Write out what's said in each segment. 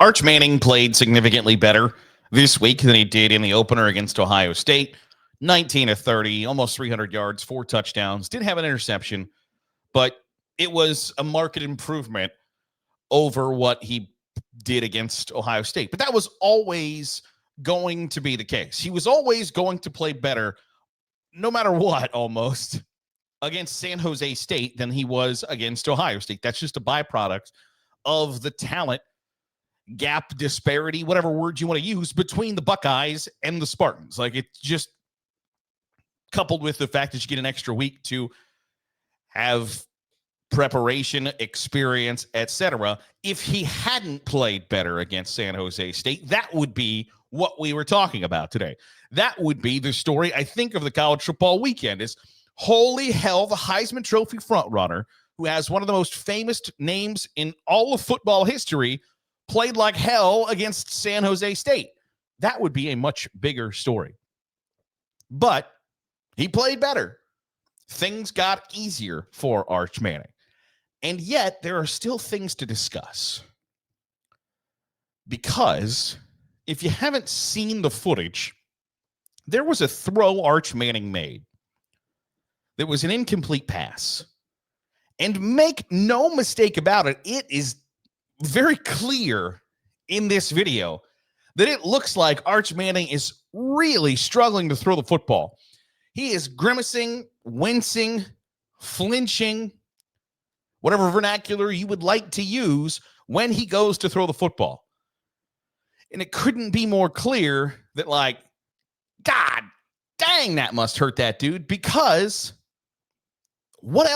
Arch Manning played significantly better this week than he did in the opener against Ohio State. 19 of 30, almost 300 yards, 4 touchdowns. Did have an interception, but it was a marked improvement over what he did against Ohio State. But that was always going to be the case. He was always going to play better, no matter what, almost, against San Jose State than he was against Ohio State. That's just a byproduct of the talent gap disparity, whatever word you want to use, between the Buckeyes and the Spartans. Like, it's just coupled with the fact that you get an extra week to have preparation, experience, etc. If he hadn't played better against San Jose State, that would be what we were talking about today. That would be the story, I think, of the college football weekend is, holy hell, the Heisman Trophy frontrunner, who has one of the most famous names in all of football history, played like hell against San Jose State. That would be a much bigger story. But he played better. Things got easier for Arch Manning. And yet, there are still things to discuss. Because if you haven't seen the footage, there was a throw Arch Manning made that was an incomplete pass. And make no mistake about it, it is very clear in this video that it looks like Arch Manning is really struggling to throw the football. He is grimacing, wincing, flinching, whatever vernacular you would like to use when he goes to throw the football. And it couldn't be more clear that, like, God dang, that must hurt that dude, because what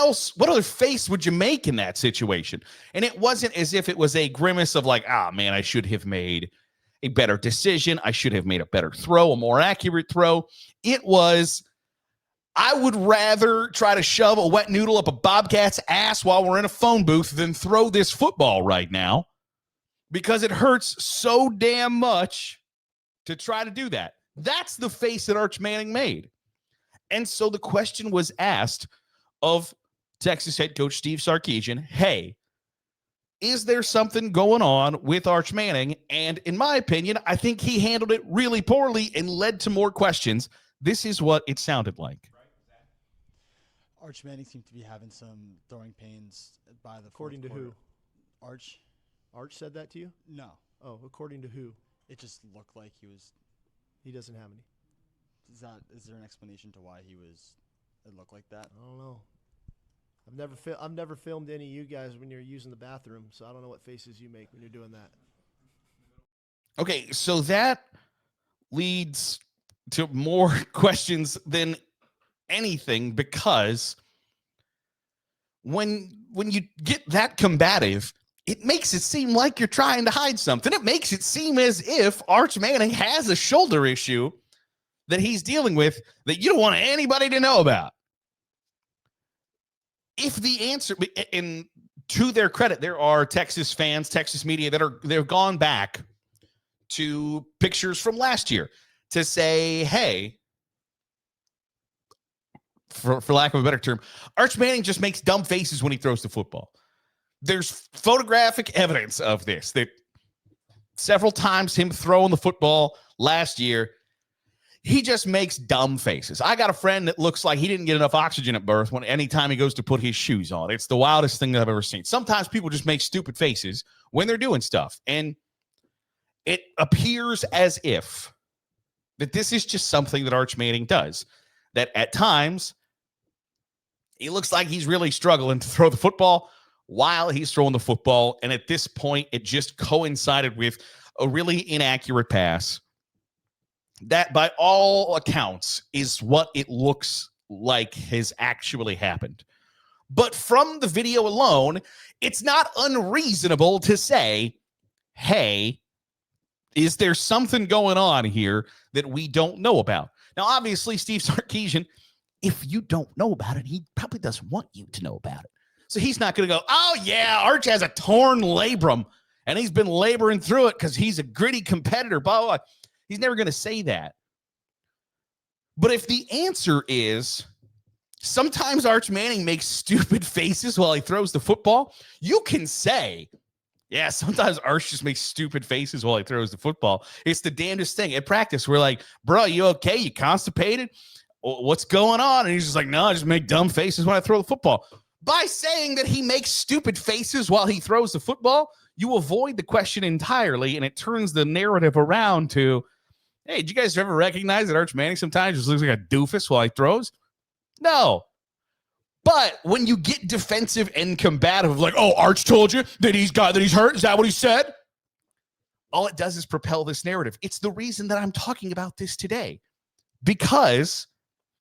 other face would you make in that situation? And it wasn't as if it was a grimace of like, man, I should have made a better decision. I should have made a better throw, a more accurate throw. It was, I would rather try to shove a wet noodle up a bobcat's ass while we're in a phone booth than throw this football right now, because it hurts so damn much to try to do that. That's the face that Arch Manning made. And so the question was asked of Texas head coach Steve Sarkisian, hey, is there something going on with Arch Manning? And in my opinion, I think he handled it really poorly and led to more questions. This is what it sounded like. Arch Manning seemed to be having some throwing pains by the According to quarter. who? Arch? Arch said that to you? No. Oh, according to who? It just looked like he was. He doesn't have any. Is there an explanation to why it looked like that? I don't know. I've never filmed any of you guys when you're using the bathroom, so I don't know what faces you make when you're doing that. Okay, so that leads to more questions than anything, because when you get that combative, it makes it seem like you're trying to hide something. It makes it seem as if Arch Manning has a shoulder issue that he's dealing with that you don't want anybody to know about. If the answer, and to their credit, there are Texas fans, Texas media they've gone back to pictures from last year to say, hey, for lack of a better term, Arch Manning just makes dumb faces when he throws the football. There's photographic evidence of this, that several times him throwing the football last year, he just makes dumb faces. I got a friend that looks like he didn't get enough oxygen at birth anytime he goes to put his shoes on. It's the wildest thing that I've ever seen. Sometimes people just make stupid faces when they're doing stuff. And it appears as if that this is just something that Arch Manning does. That at times, he looks like he's really struggling to throw the football while he's throwing the football. And at this point, it just coincided with a really inaccurate pass that, by all accounts, is what it looks like has actually happened. But from the video alone, it's not unreasonable to say, hey, is there something going on here that we don't know about? Now, obviously, Steve Sarkisian, if you don't know about it, he probably doesn't want you to know about it. So he's not going to go, oh, yeah, Arch has a torn labrum, and he's been laboring through it because he's a gritty competitor, blah, blah, blah. He's never going to say that. But if the answer is sometimes Arch Manning makes stupid faces while he throws the football, you can say, Yeah, sometimes Arch just makes stupid faces while he throws the football. It's the damnedest thing. At practice, we're like, bro, you okay? You constipated? What's going on? And he's just like, no, I just make dumb faces when I throw the football. By saying that he makes stupid faces while he throws the football, you avoid the question entirely, and it turns the narrative around to, hey, did you guys ever recognize that Arch Manning sometimes just looks like a doofus while he throws? No. But when you get defensive and combative, like, oh, Arch told you that he's hurt. Is that what he said? All it does is propel this narrative. It's the reason that I'm talking about this today, because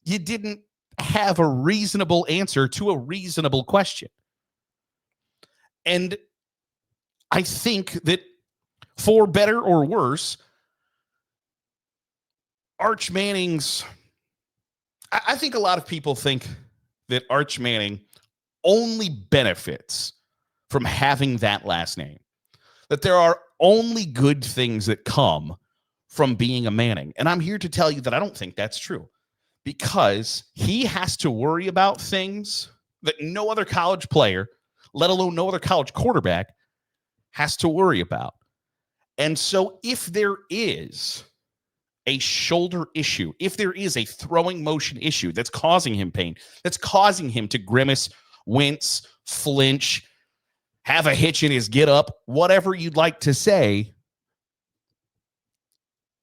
you didn't have a reasonable answer to a reasonable question. And I think that for better or worse, Arch Manning's, I think a lot of people think that Arch Manning only benefits from having that last name, that there are only good things that come from being a Manning. And I'm here to tell you that I don't think that's true, because he has to worry about things that no other college player, let alone no other college quarterback, has to worry about. And so if there is a shoulder issue, if there is a throwing motion issue that's causing him pain, that's causing him to grimace, wince, flinch, have a hitch in his get up, whatever you'd like to say,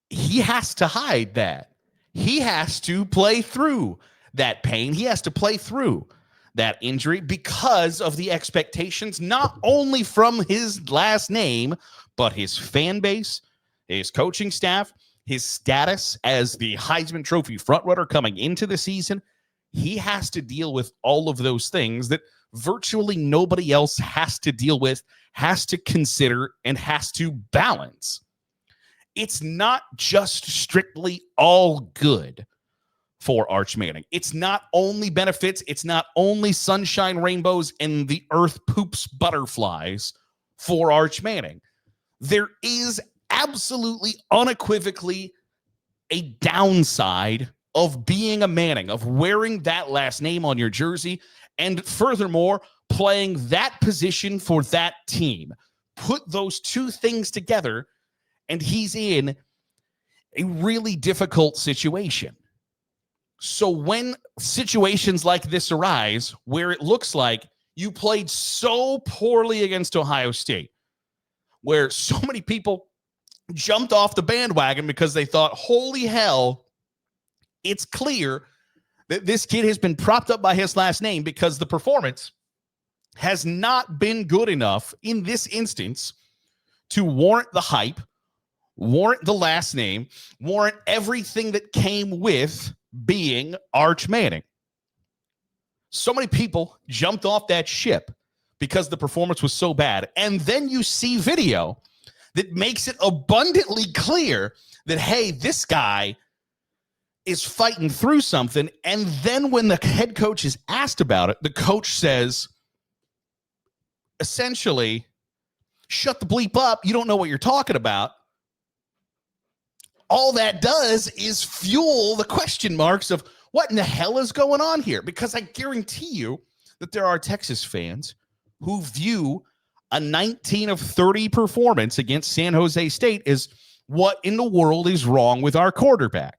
he has to hide that. He has to play through that pain. He has to play through that injury because of the expectations, not only from his last name, but his fan base, his coaching staff, his status as the Heisman Trophy frontrunner coming into the season. He has to deal with all of those things that virtually nobody else has to deal with, has to consider, and has to balance. It's not just strictly all good for Arch Manning. It's not only benefits, it's not only sunshine, rainbows, and the earth poops butterflies for Arch Manning. There is absolutely, unequivocally a downside of being a Manning, of wearing that last name on your jersey, and furthermore, playing that position for that team. Put those two things together, and he's in a really difficult situation. So when situations like this arise, where it looks like you played so poorly against Ohio State, where so many people jumped off the bandwagon because they thought, holy hell, it's clear that this kid has been propped up by his last name, because the performance has not been good enough in this instance to warrant the hype, warrant the last name, warrant everything that came with being Arch Manning. So many people jumped off that ship because the performance was so bad. And then you see video that makes it abundantly clear that, hey, this guy is fighting through something. And then when the head coach is asked about it, the coach says, essentially, shut the bleep up. You don't know what you're talking about. All that does is fuel the question marks of what in the hell is going on here? Because I guarantee you that there are Texas fans who view a 19 of 30 performance against San Jose State as what in the world is wrong with our quarterback.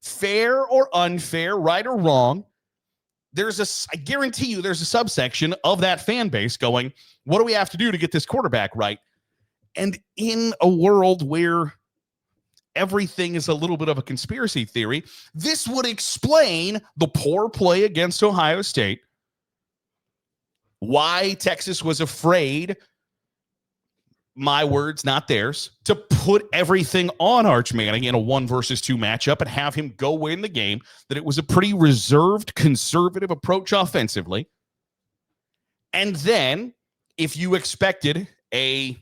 Fair or unfair, right or wrong, I guarantee you there's a subsection of that fan base going, what do we have to do to get this quarterback right? And in a world where everything is a little bit of a conspiracy theory, this would explain the poor play against Ohio State, why Texas was afraid, my words, not theirs, to put everything on Arch Manning in a 1-versus-2 matchup and have him go win the game, that it was a pretty reserved, conservative approach offensively. And then if you expected a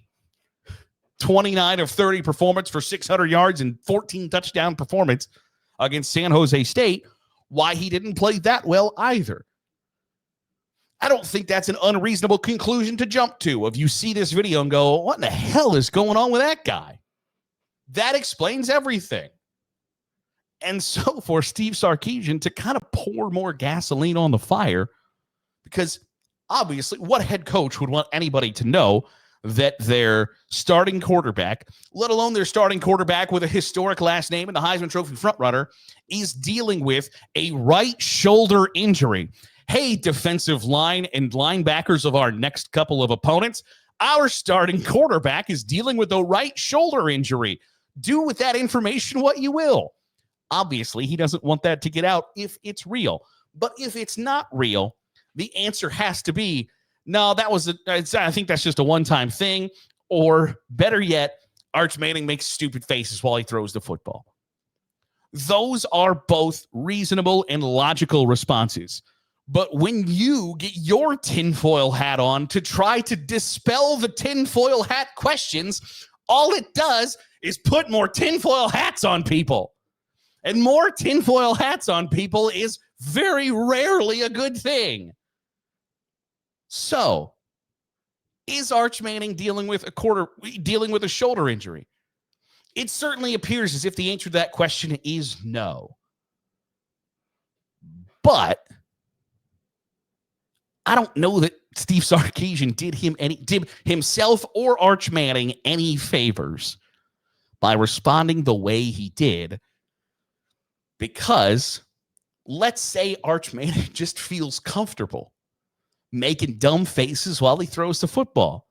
29 of 30 performance for 600 yards and 14 touchdown performance against San Jose State, why he didn't play that well either. I don't think that's an unreasonable conclusion to jump to if you see this video and go, what in the hell is going on with that guy? That explains everything. And so for Steve Sarkisian to kind of pour more gasoline on the fire, because obviously what head coach would want anybody to know that their starting quarterback, let alone their starting quarterback with a historic last name and the Heisman Trophy frontrunner, is dealing with a right shoulder injury. Hey, defensive line and linebackers of our next couple of opponents, our starting quarterback is dealing with a right shoulder injury. Do with that information what you will. Obviously, he doesn't want that to get out if it's real. But if it's not real, the answer has to be, no, I think that's just a one-time thing. Or better yet, Arch Manning makes stupid faces while he throws the football. Those are both reasonable and logical responses. But when you get your tinfoil hat on to try to dispel the tinfoil hat questions, all it does is put more tinfoil hats on people. And more tinfoil hats on people is very rarely a good thing. So, is Arch Manning dealing with a shoulder injury? It certainly appears as if the answer to that question is no. But I don't know that Steve Sarkisian did himself or Arch Manning any favors by responding the way he did, because let's say Arch Manning just feels comfortable making dumb faces while he throws the football.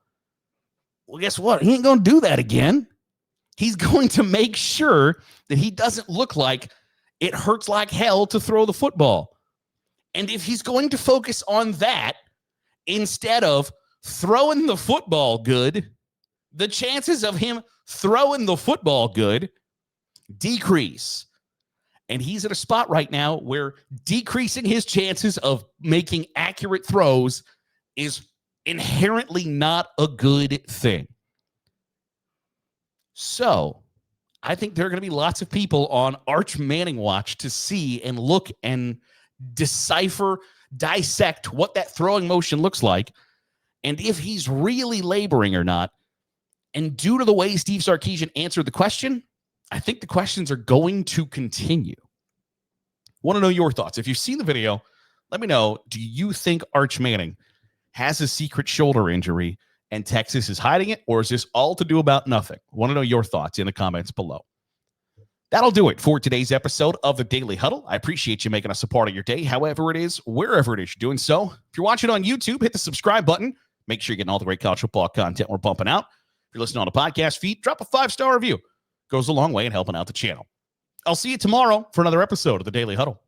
Well, guess what? He ain't going to do that again. He's going to make sure that he doesn't look like it hurts like hell to throw the football. And if he's going to focus on that instead of throwing the football good, the chances of him throwing the football good decrease. And he's at a spot right now where decreasing his chances of making accurate throws is inherently not a good thing. So I think there are going to be lots of people on Arch Manning watch to see and look and dissect what that throwing motion looks like, and if he's really laboring or not. And due to the way Steve Sarkisian answered the question, I think the questions are going to continue. Want to know your thoughts. If you've seen the video, let me know. Do you think Arch Manning has a secret shoulder injury and Texas is hiding it, or is this all to do about nothing? Want to know your thoughts in the comments below. That'll do it for today's episode of the Daily Huddle. I appreciate you making us a part of your day, however it is, wherever it is you're doing so. If you're watching on YouTube, hit the subscribe button. Make sure you're getting all the great college football content we're bumping out. If you're listening on the podcast feed, drop a 5-star review. Goes a long way in helping out the channel. I'll see you tomorrow for another episode of the Daily Huddle.